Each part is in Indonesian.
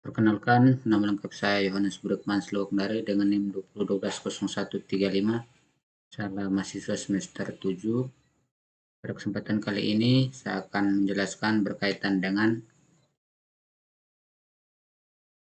Perkenalkan, nama lengkap saya Yohanes Brukman Slowakndari dengan NIM 20120135. Saya mahasiswa semester 7. Pada kesempatan kali ini, saya akan menjelaskan berkaitan dengan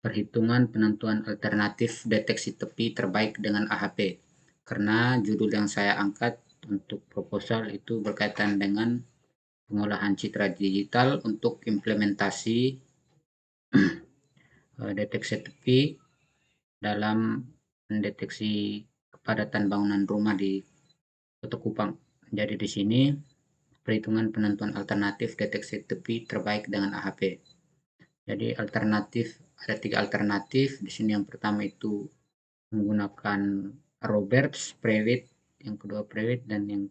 perhitungan penentuan alternatif deteksi tepi terbaik dengan AHP. Karena judul yang saya angkat untuk proposal itu berkaitan dengan pengolahan citra digital untuk implementasi deteksi tepi dalam mendeteksi kepadatan bangunan rumah di Kota Kupang. Jadi di sini perhitungan penentuan alternatif deteksi tepi terbaik dengan AHP. Jadi ada 3 alternatif. Di sini yang pertama itu menggunakan Roberts, Prewitt, yang kedua Prewitt, dan yang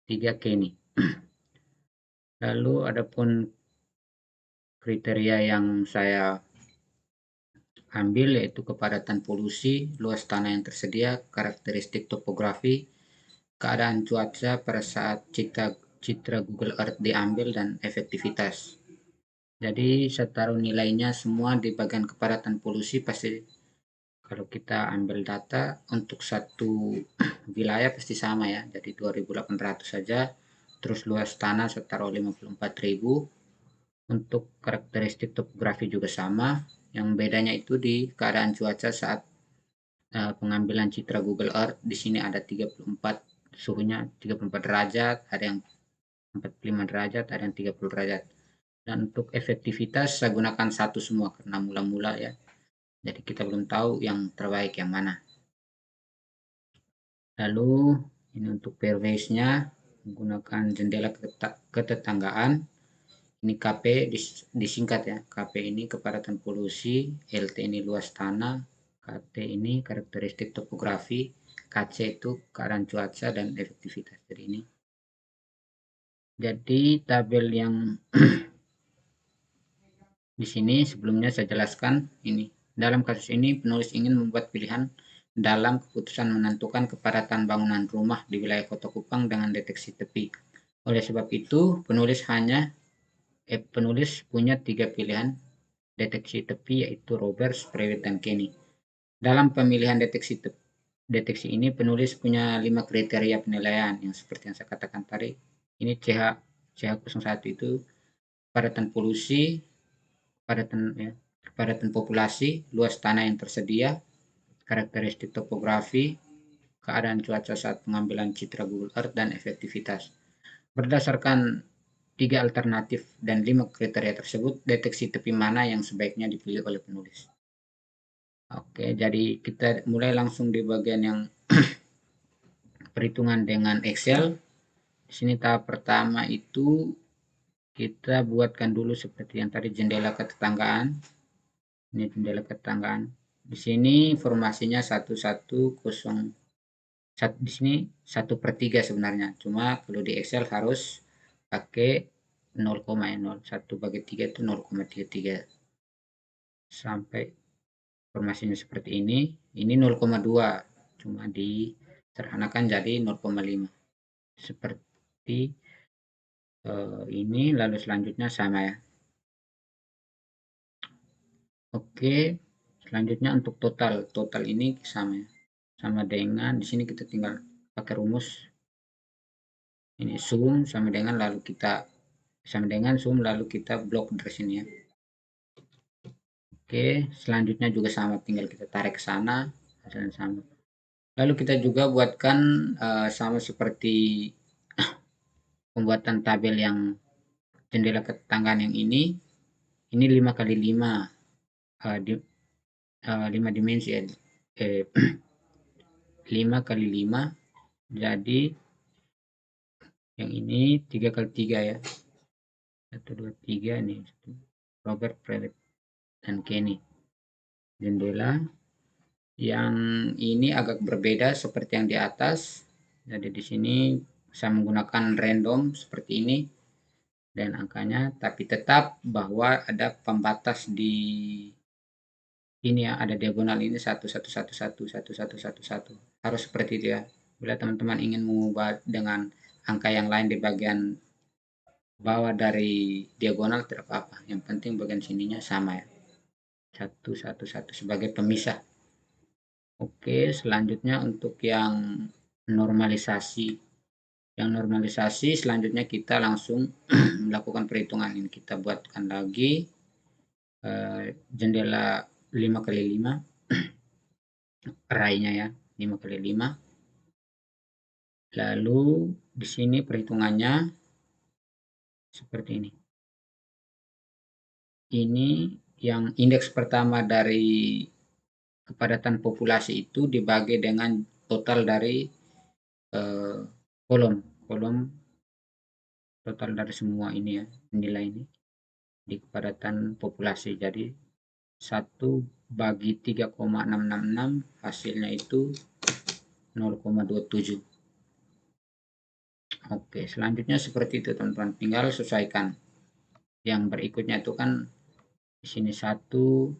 tiga Kenny. Lalu adapun kriteria yang saya ambil yaitu kepadatan polusi, luas tanah yang tersedia, karakteristik topografi, keadaan cuaca pada saat citra Google Earth diambil, dan efektivitas. Jadi saya taruh nilainya semua di bagian kepadatan polusi. Pasti kalau kita ambil data untuk satu wilayah pasti sama ya, jadi 2.800 saja. Terus luas tanah saya taruh 54.000. Untuk karakteristik topografi juga sama, yang bedanya itu di keadaan cuaca saat pengambilan citra Google Earth. Di sini ada 34, suhunya 34 derajat, ada yang 45 derajat, ada yang 30 derajat. Dan untuk efektivitas saya gunakan satu semua karena mula-mula ya. Jadi kita belum tahu yang terbaik yang mana. Lalu ini untuk pairwise-nya menggunakan jendela ketetanggaan. Ini KP disingkat ya. KP ini kepadatan polusi, LT ini luas tanah, KT ini karakteristik topografi, KC itu keadaan cuaca dan efektivitas. Jadi tabel yang di sini sebelumnya saya jelaskan ini. Dalam kasus ini penulis ingin membuat pilihan dalam keputusan menentukan kepadatan bangunan rumah di wilayah Kota Kupang dengan deteksi tepi. Oleh sebab itu, penulis punya 3 pilihan deteksi tepi yaitu Roberts, Prewitt, dan Kenny. Dalam pemilihan deteksi ini penulis punya 5 kriteria penilaian yang seperti yang saya katakan tadi. Ini CH01 itu kepadatan polusi, kepadatan populasi, luas tanah yang tersedia, karakteristik topografi, keadaan cuaca saat pengambilan citra Google Earth, dan efektivitas. Berdasarkan 3 alternatif dan 5 kriteria tersebut, deteksi tepi mana yang sebaiknya dipilih oleh penulis. Oke, jadi kita mulai langsung di bagian yang perhitungan dengan Excel. Di sini tahap pertama itu kita buatkan dulu seperti yang tadi jendela ketetanggaan. Ini jendela ketetanggaan. Di sini informasinya 1101, di sini 1/3 sebenarnya. Cuma kalau di Excel harus pakai 0,0. 1/3 itu 0,33. Sampai informasinya seperti ini. Ini 0,2. Cuma disederhanakan jadi 0,5. Seperti ini, lalu selanjutnya sama ya. Oke, selanjutnya untuk total ini sama ya. Sama dengan di sini kita tinggal pakai rumus ini sum sama dengan lalu kita blok dari sini ya. Oke, selanjutnya juga sama, tinggal kita tarik ke sana, hasilnya sama. Lalu kita juga buatkan sama seperti pembuatan tabel yang jendela ketetanggaan yang ini 5 kali 5 5 dimensi ya. 5 kali 5 jadi yang ini 3 kali 3 ya. 1, 2, 3 nih. Robert, Prewitt, dan Kenny. Jendela yang ini agak berbeda seperti yang di atas. Jadi di sini saya menggunakan random seperti ini dan angkanya, tapi tetap bahwa ada pembatas di ini ya, ada diagonal ini 1, 1, 1, 1, 1, 1, 1, 1. Harus seperti itu ya. Bila teman-teman ingin mengubah dengan angka yang lain di bagian bawah dari diagonal tidak apa-apa. Yang penting bagian sininya sama ya. 1 sebagai pemisah. Oke, selanjutnya untuk yang normalisasi. Yang normalisasi selanjutnya kita langsung melakukan perhitungan ini. Kita buatkan lagi jendela 5x5 arraynya ya, 5x5. Lalu di sini perhitungannya seperti ini. Ini yang indeks pertama dari kepadatan populasi itu dibagi dengan total dari kolom total dari semua ini ya, nilai ini di kepadatan populasi. Jadi 1/3,666 hasilnya itu 0,27. Oke, selanjutnya seperti itu teman-teman, tinggal sesuaikan. Yang berikutnya itu kan di sini 1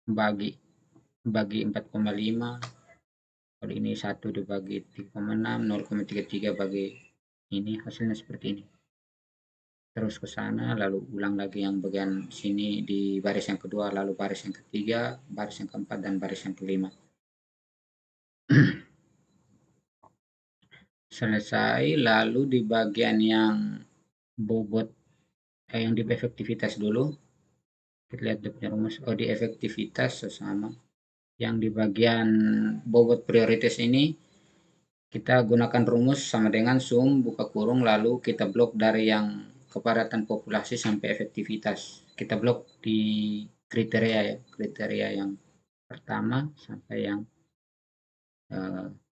bagi 4,5, kalau ini 1 dibagi 3,6, 0,33 bagi ini, hasilnya seperti ini. Terus ke sana, lalu ulang lagi yang bagian sini di baris yang kedua, lalu baris yang ketiga, baris yang keempat, dan baris yang kelima. Selesai, lalu di bagian yang bobot, yang di efektivitas dulu, kita lihat dia punya rumus. Oh, di efektivitas sesama. Yang di bagian bobot prioritas ini, kita gunakan rumus sama dengan sum buka kurung, lalu kita blok dari yang kepadatan populasi sampai efektivitas. Kita blok di kriteria ya, kriteria yang pertama sampai yang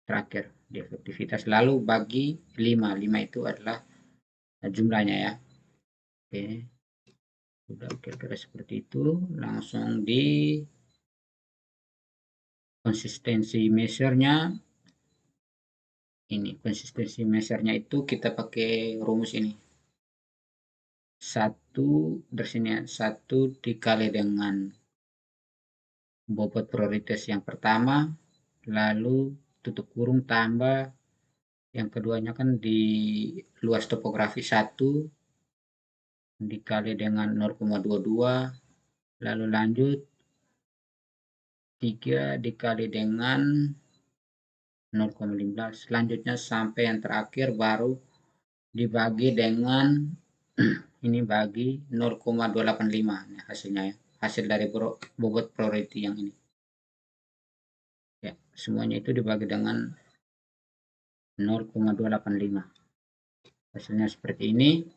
terakhir di efektivitas. Lalu bagi 5 itu adalah jumlahnya ya. Oke, sudah kira-kira seperti itu. Langsung di konsistensi measure-nya. Ini konsistensi measure-nya itu kita pakai rumus ini. 1 dari sini ya, 1 dikali dengan bobot prioritas yang pertama, lalu tutup kurung tambah yang keduanya kan di luas topografi 1 dikali dengan 0,22, lalu lanjut 3 dikali dengan 0,15, selanjutnya sampai yang terakhir baru dibagi dengan ini bagi 0,285. Nah, hasilnya ya, hasil dari bobot priority yang ini ya, semuanya itu dibagi dengan 0,285, hasilnya seperti ini.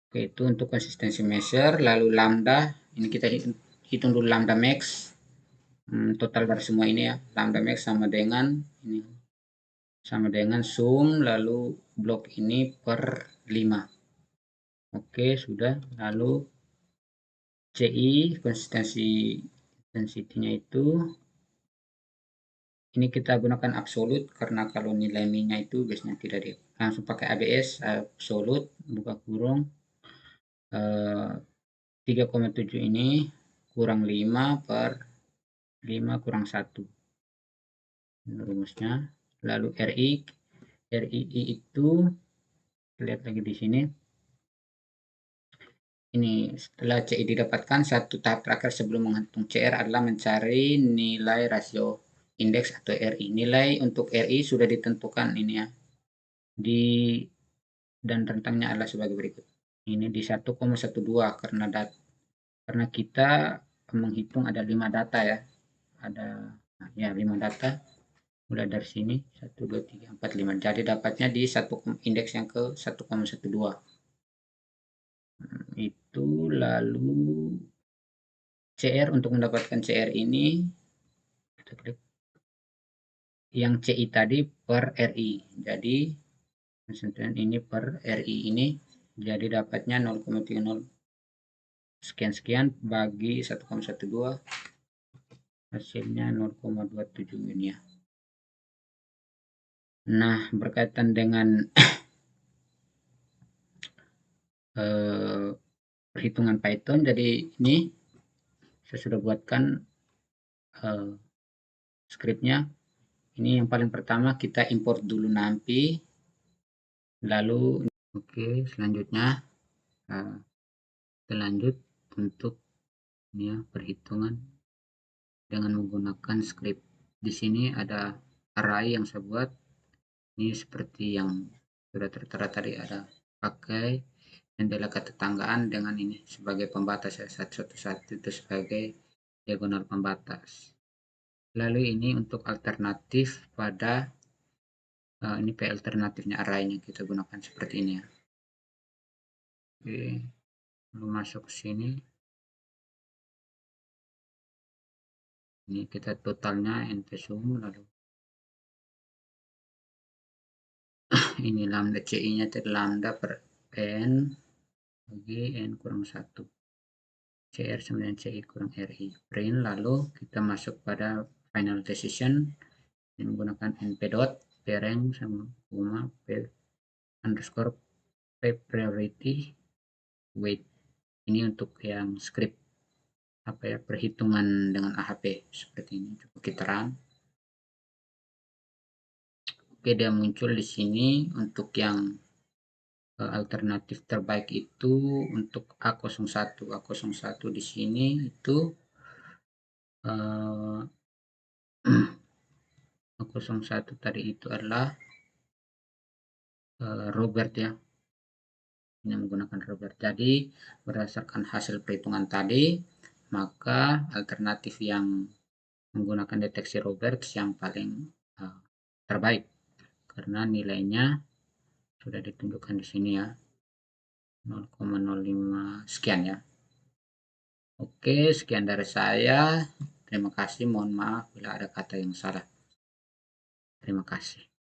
Oke, itu untuk konsistensi measure. Lalu lambda, ini kita hitung dulu lambda max, total dari semua ini ya. Lambda max sama dengan ini, sama dengan sum lalu blok ini per 5. Oke, sudah. Lalu CI, konsistensi intensity-nya itu, ini kita gunakan absolut karena kalau nilai min-nya itu biasanya tidak di, langsung pakai ABS, absolut buka kurung 3,7 ini kurang 5 per 5 kurang 1. Ini rumusnya. Lalu RII itu lihat lagi di sini. Ini setelah CI didapatkan, satu tahap terakhir sebelum menghitung CR adalah mencari nilai rasio indeks atau RI. Nilai untuk RI sudah ditentukan ini ya. Dan rentangnya adalah sebagai berikut. Ini di 1,12 karena kita menghitung ada 5 data ya. Ada ya 5 data. Mulai dari sini 1 2 3 4 5. Jadi dapatnya di indeks yang ke 1,12. Itu lalu CR, untuk mendapatkan CR ini kita klik yang CI tadi per RI. Jadi ini per RI ini jadi dapatnya 0,30 sekian-sekian bagi 1,12, hasilnya 0,27 ini ya. Nah, berkaitan dengan perhitungan Python, jadi ini saya sudah buatkan skripnya. Ini yang paling pertama kita import dulu NumPy, lalu oke, selanjutnya kita lanjut untuk ini ya, perhitungan dengan menggunakan script. Di sini ada array yang saya buat. Ini seperti yang sudah tertera tadi, ada pakai jendela ketetanggaan dengan ini sebagai pembatas ya, 111 itu sebagai diagonal pembatas. Lalu ini untuk alternatif pada ini alternatifnya arraynya kita gunakan seperti ini ya. Oke, lalu masuk ke sini. Ini kita totalnya ente zoom, lalu ini lambda ci nya itu lambda per n bagi n kurang 1 cr sama dengan ci kurang ri print. Lalu kita masuk pada final decision ini menggunakan np dot parent sama koma p underscore p priority weight. Ini untuk yang script apa ya, perhitungan dengan AHP seperti ini. Coba kita run. Oke, dia muncul di sini untuk yang alternatif terbaik itu untuk A01. A01 di sini itu A01 tadi itu adalah Robert ya. Ini menggunakan Robert. Jadi berdasarkan hasil perhitungan tadi, maka alternatif yang menggunakan deteksi Roberts yang paling terbaik karena nilainya sudah ditunjukkan di sini ya, 0,05 sekian ya. Oke, sekian dari saya. Terima kasih, mohon maaf bila ada kata yang salah. Terima kasih.